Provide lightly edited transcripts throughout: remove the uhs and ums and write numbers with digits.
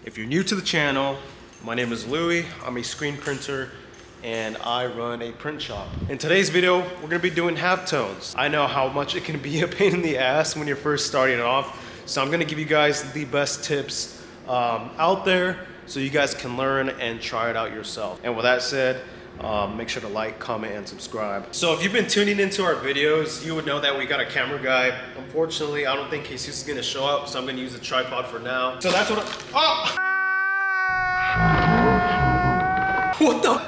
If you're new to the channel, my name is Louis. I'm a screen printer and I run a print shop. In today's video, we're gonna be doing halftones. I know how much it can be a pain in the ass when you're first starting off, so I'm gonna give you guys the best tips out there so you guys can learn and try it out yourself. And with that said, make sure to like, comment, and subscribe. So if you've been tuning into our videos, you would know that we got a camera guy. Unfortunately, I don't think Jesus is gonna show up, so I'm gonna use a tripod for now. So that's what what the?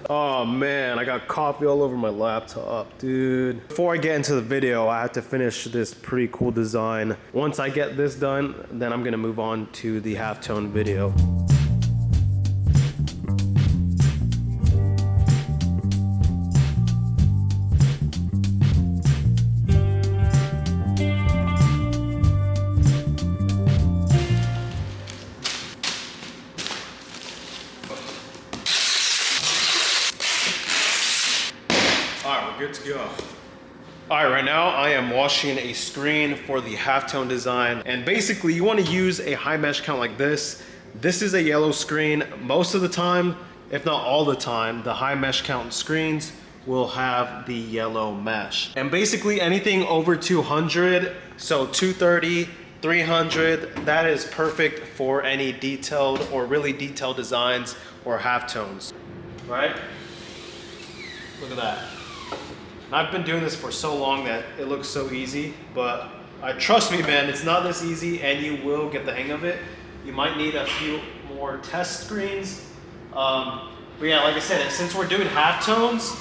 Oh man, I got coffee all over my laptop, dude. Before I get into the video, I have to finish this pretty cool design. Once I get this done, then I'm gonna move on to the halftone video. Alright, we're good to go. Alright, right now I am washing a screen for the halftone design. And basically you want to use a high mesh count like this. This is a yellow screen. Most of the time, if not all the time, the high mesh count screens will have the yellow mesh. And basically anything over 200, so 230, 300, that is perfect for any detailed or really detailed designs or halftones, right? Look at that. I've been doing this for so long that it looks so easy, but trust me, man, it's not this easy and you will get the hang of it. You might need a few more test screens. But yeah, like I said, since we're doing halftones,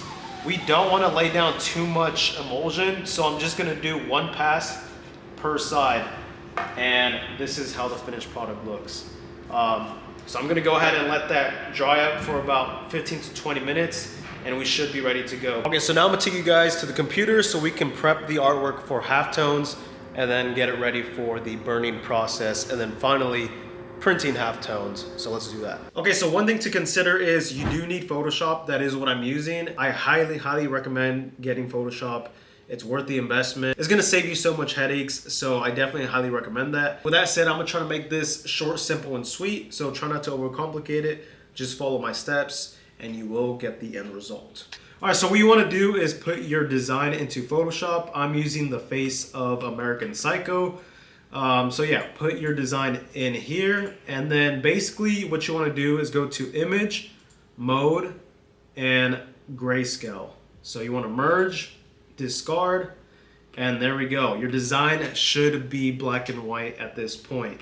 we don't want to lay down too much emulsion. So I'm just gonna do one pass per side. And this is how the finished product looks. So I'm gonna go ahead and let that dry up for about 15 to 20 minutes. And we should be ready to go. Okay, so now I'm gonna take you guys to the computer so we can prep the artwork for halftones and then get it ready for the burning process and then finally printing halftones. So let's do that. Okay, so one thing to consider is you do need Photoshop. That is what I'm using. I highly recommend getting Photoshop. It's worth the investment. It's gonna save you so much headaches, so I definitely highly recommend that. With that said, I'm gonna try to make this short, simple, and sweet, so try not to overcomplicate it. Just follow my steps and you will get the end result. All right, so what you want to do is put your design into Photoshop. I'm using the face of American Psycho. So yeah, put your design in here. And then basically what you want to do is go to Image, Mode, and Grayscale. So you want to merge, discard, and there we go. Your design should be black and white at this point.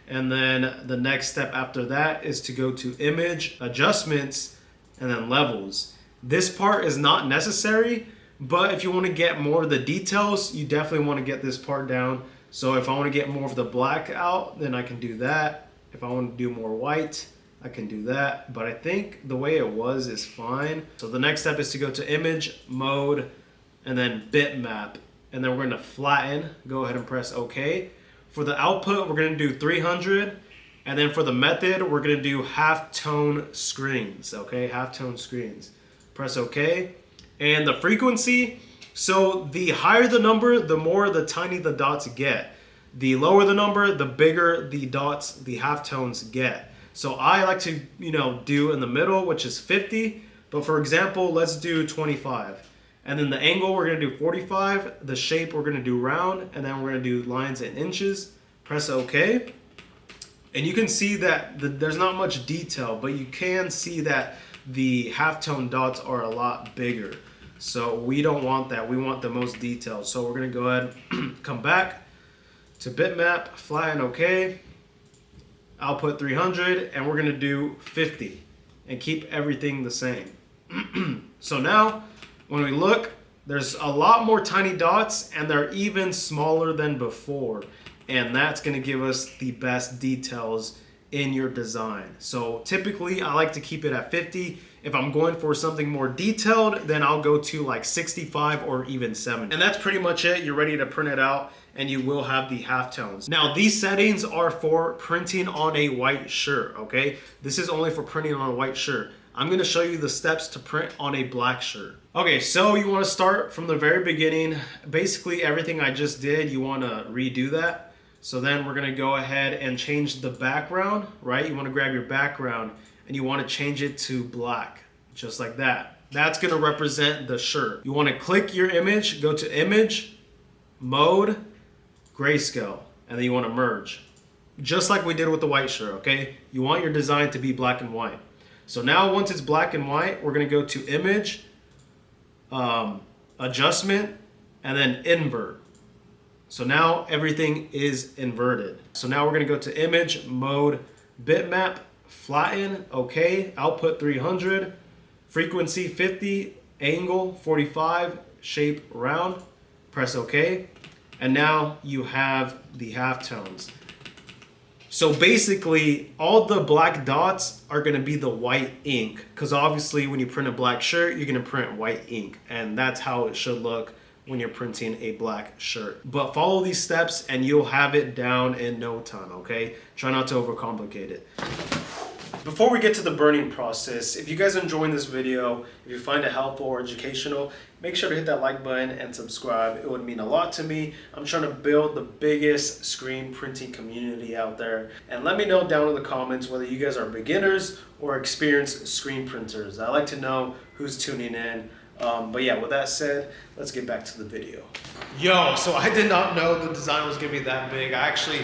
And then the next step after that is to go to Image, Adjustments, and then Levels. This part is not necessary, but if you want to get more of the details, you definitely want to get this part down. So if I want to get more of the black out, then I can do that. If I want to do more white, I can do that. But I think the way it was is fine. So the next step is to go to Image, Mode, and then Bitmap. And then we're going to flatten. Go ahead and press OK. For the output, we're going to do 300. And then for the method, we're gonna do halftone screens, okay? Halftone screens. Press OK. And the frequency, so the higher the number, the more the tiny the dots get. The lower the number, the bigger the dots, the halftones get. So I like to, do in the middle, which is 50. But for example, let's do 25. And then the angle, we're gonna do 45. The shape, we're gonna do round. And then we're gonna do lines and inches. Press OK. And you can see that there's not much detail, but you can see that the halftone dots are a lot bigger. So we don't want that. We want the most detail. So we're going to go ahead and come back to Bitmap, flatten OK, output 300, and we're going to do 50 and keep everything the same. So now when we look, there's a lot more tiny dots and they're even smaller than before. And that's gonna give us the best details in your design. So typically I like to keep it at 50. If I'm going for something more detailed, then I'll go to like 65 or even 70. And that's pretty much it. You're ready to print it out and you will have the halftones. Now these settings are for printing on a white shirt, okay? This is only for printing on a white shirt. I'm gonna show you the steps to print on a black shirt. Okay, so you wanna start from the very beginning. Basically everything I just did, you wanna redo that. So then we're gonna go ahead and change the background, right? You wanna grab your background and you wanna change it to black, just like that. That's gonna represent the shirt. You wanna click your image, go to image, mode, grayscale, and then you wanna merge. Just like we did with the white shirt, okay? You want your design to be black and white. So now once it's black and white, we're gonna go to image, adjustment, and then invert. So now everything is inverted. So now we're gonna go to image, mode, bitmap, flatten, okay, output 300, frequency 50, angle 45, shape round, press okay. And now you have the halftones. So basically, all the black dots are gonna be the white ink, because obviously when you print a black shirt, you're gonna print white ink, and that's how it should look when you're printing a black shirt. But follow these steps and you'll have it down in no time, okay? Try not to overcomplicate it. Before we get to the burning process, if you guys are enjoying this video, if you find it helpful or educational, make sure to hit that like button and subscribe. It would mean a lot to me. I'm trying to build the biggest screen printing community out there. And let me know down in the comments whether you guys are beginners or experienced screen printers. I like to know who's tuning in. But yeah, with that said, let's get back to the video. Yo, so I did not know the design was gonna be that big. I actually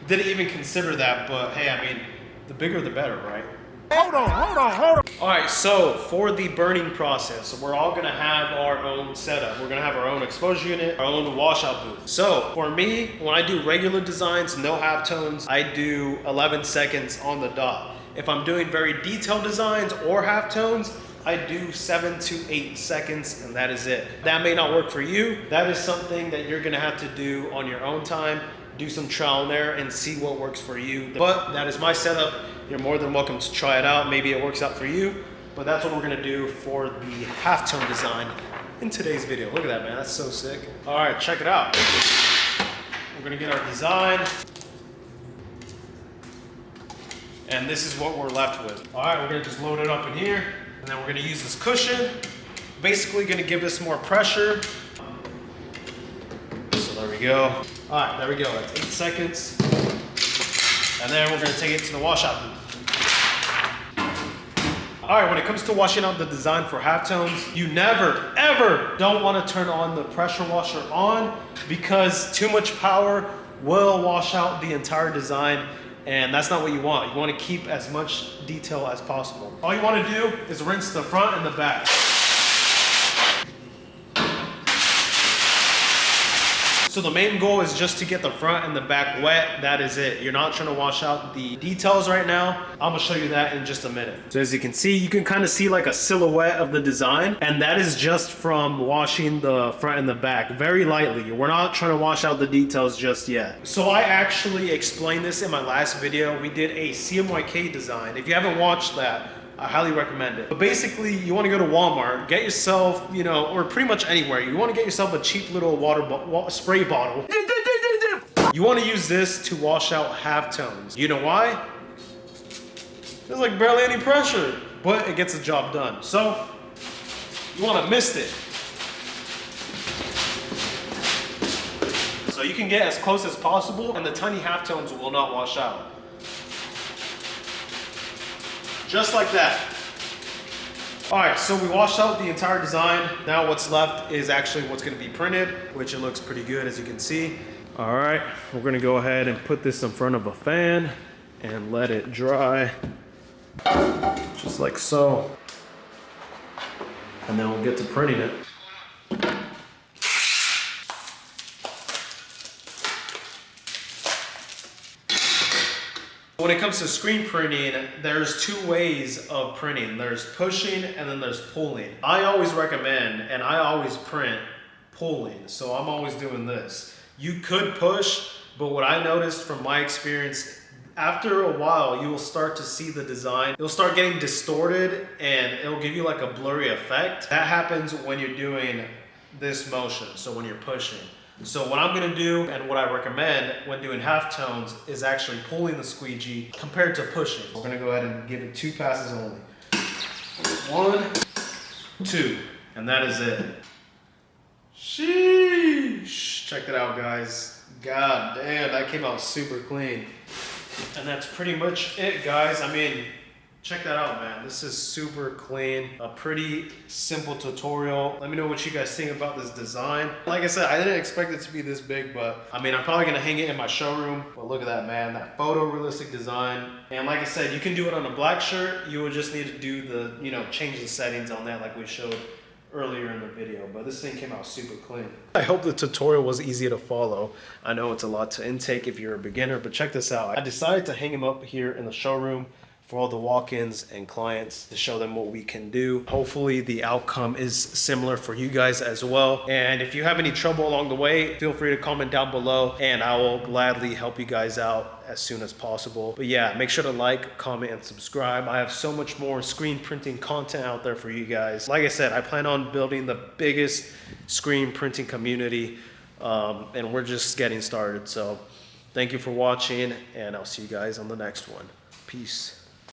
didn't even consider that, but hey, I mean, the bigger the better, right? Hold on. All right, so for the burning process, we're all gonna have our own setup. We're gonna have our own exposure unit, our own washout booth. So for me, when I do regular designs, no halftones, I do 11 seconds on the dot. If I'm doing very detailed designs or halftones, I do 7 to 8 seconds, and that is it. That may not work for you. That is something that you're gonna have to do on your own time. Do some trial and error and see what works for you. But that is my setup. You're more than welcome to try it out. Maybe it works out for you, but that's what we're gonna do for the halftone design in today's video. Look at that, man, that's so sick. All right, check it out. We're gonna get our design. And this is what we're left with. All right, we're gonna just load it up in here. And then we're gonna use this cushion. Basically gonna give this more pressure. So there we go. All right, there we go, that's 8 seconds. And then we're gonna take it to the washout booth. All right, when it comes to washing out the design for halftones, you never, ever don't wanna turn on the pressure washer on, because too much power will wash out the entire design. And that's not what you want. You want to keep as much detail as possible. All you want to do is rinse the front and the back. So the main goal is just to get the front and the back wet. That is it. You're not trying to wash out the details right now. I'm gonna show you that in just a minute. So as you can see, you can kind of see like a silhouette of the design, and that is just from washing the front and the back very lightly. We're not trying to wash out the details just yet. So I actually explained this in my last video. We did a CMYK design. If you haven't watched that, I highly recommend it. But basically, you want to go to Walmart, get yourself, you know, or pretty much anywhere. You want to get yourself a cheap little spray bottle. You want to use this to wash out halftones. You know why? There's like barely any pressure, but it gets the job done. So you want to mist it. So you can get as close as possible, and the tiny halftones will not wash out. Just like that. All right, so we washed out the entire design. Now what's left is actually what's gonna be printed, which it looks pretty good as you can see. All right, we're gonna go ahead and put this in front of a fan and let it dry, just like so. And then we'll get to printing it. When it comes to screen printing, there's two ways of printing. There's pushing and then there's pulling. I always recommend, and I always print pulling, so I'm always doing this. You could push, but what I noticed from my experience, after a while, you will start to see the design. It'll start getting distorted and it'll give you like a blurry effect. That happens when you're doing this motion, so when you're pushing. So what I'm gonna do, and what I recommend when doing halftones, is actually pulling the squeegee compared to pushing. We're gonna go ahead and give it 2 passes only. 1, 2, and that is it. Sheesh, check it out guys. God damn, that came out super clean. And that's pretty much it, guys. I mean, check that out, man. This is super clean. A pretty simple tutorial. Let me know what you guys think about this design. Like I said, I didn't expect it to be this big, but I mean, I'm probably gonna hang it in my showroom. But look at that, man. That photorealistic design. And like I said, you can do it on a black shirt. You would just need to do the, you know, change the settings on that like we showed earlier in the video, but this thing came out super clean. I hope the tutorial was easy to follow. I know it's a lot to intake if you're a beginner, but check this out. I decided to hang him up here in the showroom for all the walk-ins and clients to show them what we can do. Hopefully the outcome is similar for you guys as well. And if you have any trouble along the way, feel free to comment down below and I will gladly help you guys out as soon as possible. But yeah, make sure to like, comment, and subscribe. I have so much more screen printing content out there for you guys. Like I said, I plan on building the biggest screen printing community and we're just getting started. So thank you for watching and I'll see you guys on the next one. Peace.